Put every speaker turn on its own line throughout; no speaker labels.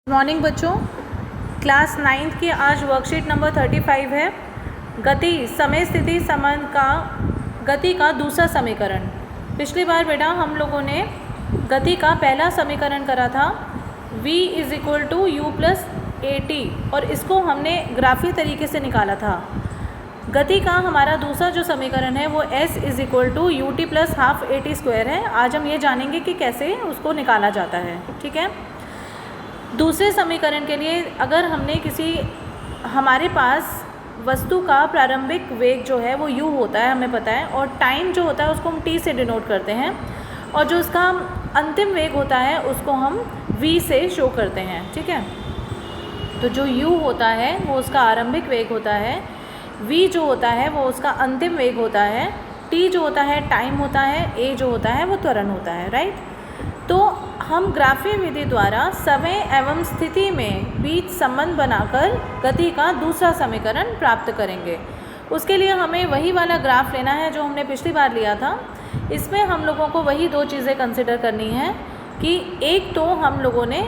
Morning बच्चों, class 9th की आज वर्कशीट नंबर 35 है। गति समय स्थिति संबंध का गति का दूसरा समीकरण। पिछली बार बेटा हम लोगों ने गति का पहला समीकरण करा था v = u + at और इसको हमने ग्राफी तरीके से निकाला था। गति का हमारा दूसरा जो समीकरण है वो s = ut + ½ at² है। आज हम ये जानेंगे कि कैसे उसको निकाला जाता है। ठीक है। दूसरे समीकरण के लिए अगर हमने हमारे पास वस्तु का प्रारंभिक वेग जो है वो u होता है, हमें पता है, और टाइम जो होता है उसको हम t से डिनोट करते हैं, और जो उसका अंतिम वेग होता है उसको हम v से शो करते हैं। ठीक है। तो जो u होता है वो उसका आरंभिक वेग होता है, v जो होता है वो उसका अंतिम वेग होता है, t जो होता है टाइम होता है, a जो होता है वो त्वरण होता है। राइट। तो हम ग्राफीय विधि द्वारा समय एवं स्थिति में बीच संबंध बनाकर गति का दूसरा समीकरण प्राप्त करेंगे। उसके लिए हमें वही वाला ग्राफ लेना है जो हमने पिछली बार लिया था। इसमें हम लोगों को वही दो चीज़ें कंसिडर करनी है कि एक तो हम लोगों ने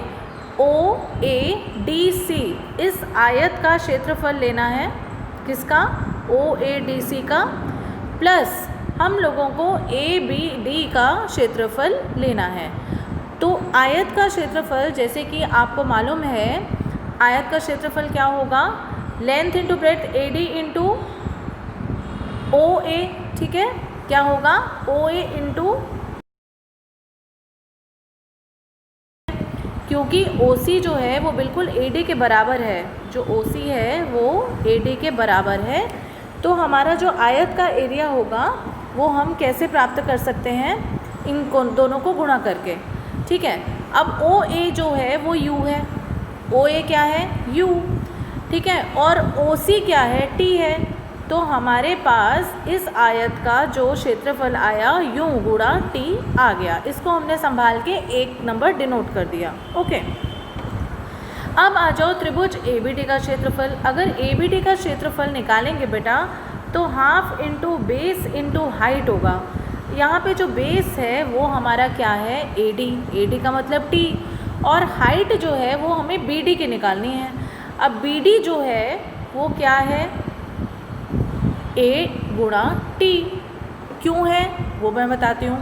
OADC इस आयत का क्षेत्रफल लेना है, किसका? OADC का, प्लस हम लोगों को ABD का क्षेत्रफल लेना है। तो आयत का क्षेत्रफल, जैसे कि आपको मालूम है, आयत का क्षेत्रफल क्या होगा? Length into breadth AD into OA। ठीक है। क्या होगा? OA इंटू, क्योंकि OC जो है वो बिल्कुल AD के बराबर है, जो OC है वो AD के बराबर है। तो हमारा जो आयत का एरिया होगा वो हम कैसे प्राप्त कर सकते हैं? इन दोनों को गुणा करके। ठीक है। अब OA जो है वो U है, OA क्या है? U। ठीक है। और OC क्या है? T है। तो हमारे पास इस आयत का जो क्षेत्रफल आया U गुणा T आ गया। इसको हमने संभाल के एक नंबर डिनोट कर दिया। ओके। अब आ जाओ त्रिभुज ABD का क्षेत्रफल। अगर ABD का क्षेत्रफल निकालेंगे बेटा तो half into base into height होगा। यहाँ पे जो बेस है वो हमारा क्या है? AD का मतलब T, और हाइट जो है वो हमें BD की निकालनी है। अब BD जो है वो क्या है? A गुणा T। क्यों है वो मैं बताती हूँ।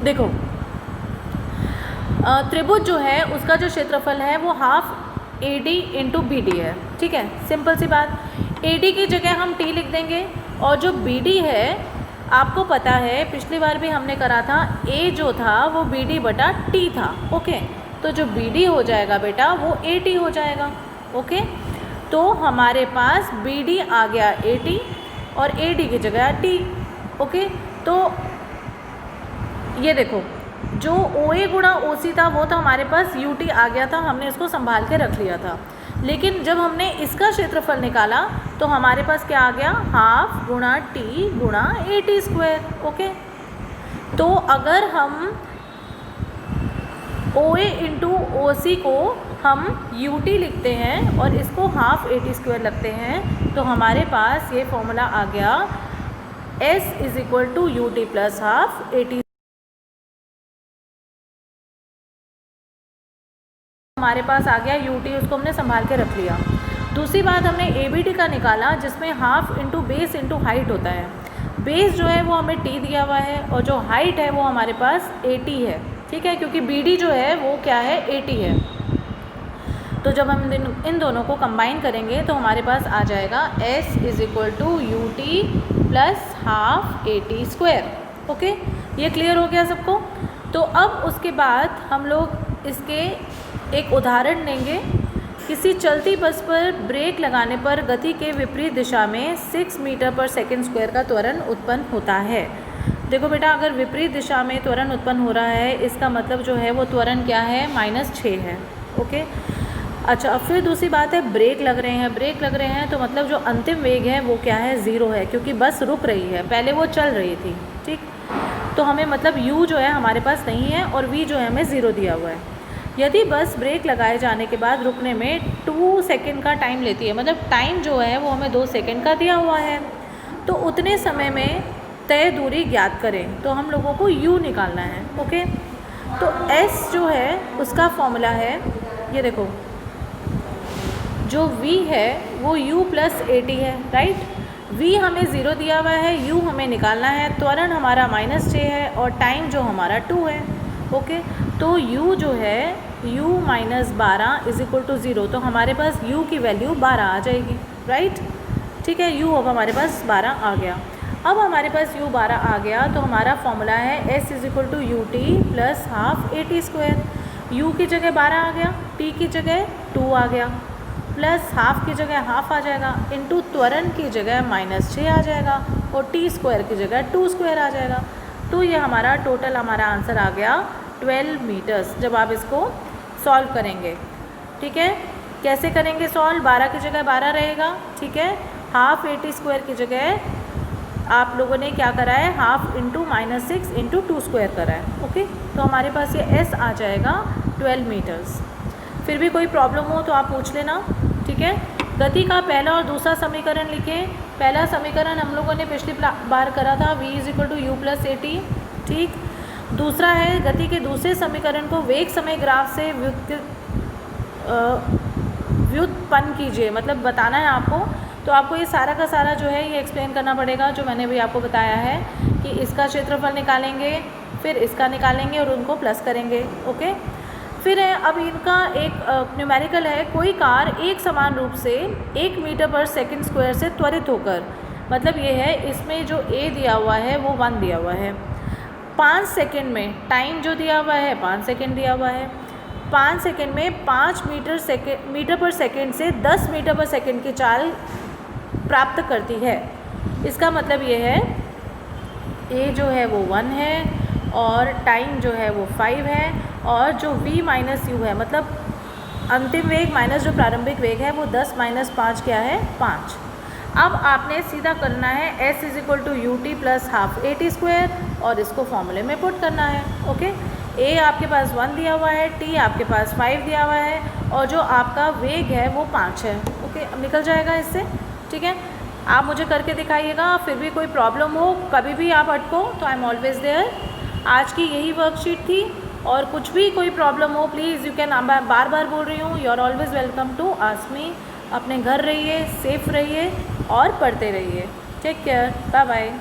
देखो, त्रिभुज जो है उसका जो क्षेत्रफल है वो हाफ AD इंटू BD है। ठीक है। सिंपल सी बात। AD की जगह हम T लिख देंगे, और जो BD है आपको पता है पिछली बार भी हमने करा था, A जो था वो BD बटा T था। ओके। तो जो BD हो जाएगा बेटा वो AT हो जाएगा। ओके। तो हमारे पास BD आ गया AT और AD की जगह T। ओके। तो ये देखो, जो OA गुणा OC था वो तो हमारे पास UT आ गया था, हमने इसको संभाल के रख लिया था। लेकिन जब हमने इसका क्षेत्रफल निकाला तो हमारे पास क्या आ गया? हाफ गुणा T गुणा AT²। ओके। तो अगर हम OA इंटू OC को हम UT लिखते हैं और इसको हाफ AT² लगते हैं तो हमारे पास ये फॉर्मूला आ गया S = UT + ½ AT। हमारे पास आ गया UT, उसको हमने संभाल के रख लिया। दूसरी बात, हमने ABD का निकाला जिसमें half into base into height होता है। बेस जो है वो हमें T दिया हुआ है और जो हाइट है वो हमारे पास AT है। ठीक है। क्योंकि BD जो है वो क्या है? AT है। तो जब हम इन दोनों को कंबाइन करेंगे तो हमारे पास आ जाएगा S = UT + ½ AT²। ओके। ये क्लियर हो गया सबको? तो अब उसके बाद हम लोग इसके एक उदाहरण लेंगे। किसी चलती बस पर ब्रेक लगाने पर गति के विपरीत दिशा में 6 मीटर/सेकंड² का त्वरण उत्पन्न होता है। देखो बेटा, अगर विपरीत दिशा में त्वरण उत्पन्न हो रहा है इसका मतलब जो है वो त्वरण क्या है? -6 है। ओके। अच्छा, अब फिर दूसरी बात है, ब्रेक लग रहे हैं तो मतलब जो अंतिम वेग है वो क्या है? 0 है, क्योंकि बस रुक रही है, पहले वो चल रही थी। ठीक। तो हमें मतलब U जो है हमारे पास नहीं है और V जो है हमें 0 दिया हुआ है। यदि बस ब्रेक लगाए जाने के बाद रुकने में 2 सेकंड का टाइम लेती है, मतलब टाइम जो है वो हमें 2 सेकंड का दिया हुआ है, तो उतने समय में तय दूरी ज्ञात करें। तो हम लोगों को U निकालना है। ओके। तो S जो है उसका फॉर्मूला है, ये देखो जो v है वो u प्लस AT है, राइट। v हमें 0 दिया हुआ है, u हमें निकालना है, त्वरण हमारा -6 है और टाइम जो हमारा 2 है। ओके, तो u जो है u minus 12 is equal to 0, तो हमारे पास u की वैल्यू 12 आ जाएगी, राइट। ठीक है, u अब हमारे पास 12 आ गया। अब हमारे पास u 12 आ गया तो हमारा फॉर्मूला है s is equal to ut plus half AT square. u की जगह 12 आ गया, t की जगह 2 आ गया, प्लस हाफ की जगह हाफ आ जाएगा, इंटू त्वरण की जगह -6 आ जाएगा और t स्क्वायर की जगह 2 स्क्वायर आ जाएगा। तो ये हमारा टोटल हमारा आंसर आ गया 12 मीटर्स जब आप इसको सॉल्व करेंगे। ठीक है, कैसे करेंगे सॉल्व? 12 की जगह 12 रहेगा, ठीक है। हाफ AT स्क्वायर की जगह आप लोगों ने क्या करा है, हाफ इंटू -6 इंटू 2 स्क्वायर करा है। ओके, तो हमारे पास ये s आ जाएगा 12 मीटर्स। फिर भी कोई प्रॉब्लम हो तो आप पूछ लेना, ठीक है। गति का पहला और दूसरा समीकरण लिखें। पहला समीकरण हम लोगों ने पिछली बार करा था, v is equal to u plus AT, ठीक। दूसरा है गति के दूसरे समीकरण को वेग समय ग्राफ से व्युत्पन्न कीजिए, मतलब बताना है आपको। तो आपको ये सारा का सारा जो है ये एक्सप्लेन करना पड़ेगा, जो मैंने भी आपको बताया है कि इसका क्षेत्रफल निकालेंगे, फिर इसका निकालेंगे और उनको प्लस करेंगे। ओके, फिर है अब इनका एक न्यूमेरिकल है, कोई कार एक समान रूप से 1 मीटर पर सेकंड स्क्वायर से त्वरित होकर, मतलब ये है इसमें जो a दिया हुआ है वो 1 दिया हुआ है, 5 सेकंड में, टाइम जो दिया हुआ है 5 सेकंड दिया हुआ है, 5 सेकंड में 5 मीटर पर सेकंड से 10 मीटर पर सेकंड की चाल प्राप्त करती है। इसका मतलब ये है a जो है वो 1 है और टाइम जो है वो 5 है और जो v माइनस u है, मतलब अंतिम वेग माइनस जो प्रारंभिक वेग है वो 10 माइनस 5 क्या है, 5। अब आपने सीधा करना है s is equal to ut plus half AT square और इसको फॉर्मूले में पुट करना है। ओके, a आपके पास 1 दिया हुआ है, t आपके पास 5 दिया हुआ है और जो आपका वेग है वो 5 है। ओके, अब निकल जाएगा इससे, ठीक है। आप मुझे करके दिखाइएगा, फिर भी कोई प्रॉब्लम हो, कभी भी आप अटको तो आई एम ऑलवेज देयर। आज की यही वर्कशीट थी और कुछ भी कोई प्रॉब्लम हो प्लीज़ यू कैन, मैं बार बार बोल रही हूँ, you are always welcome to ask me. अपने घर रहिए, सेफ रहिए और पढ़ते रहिए। Take care, bye bye.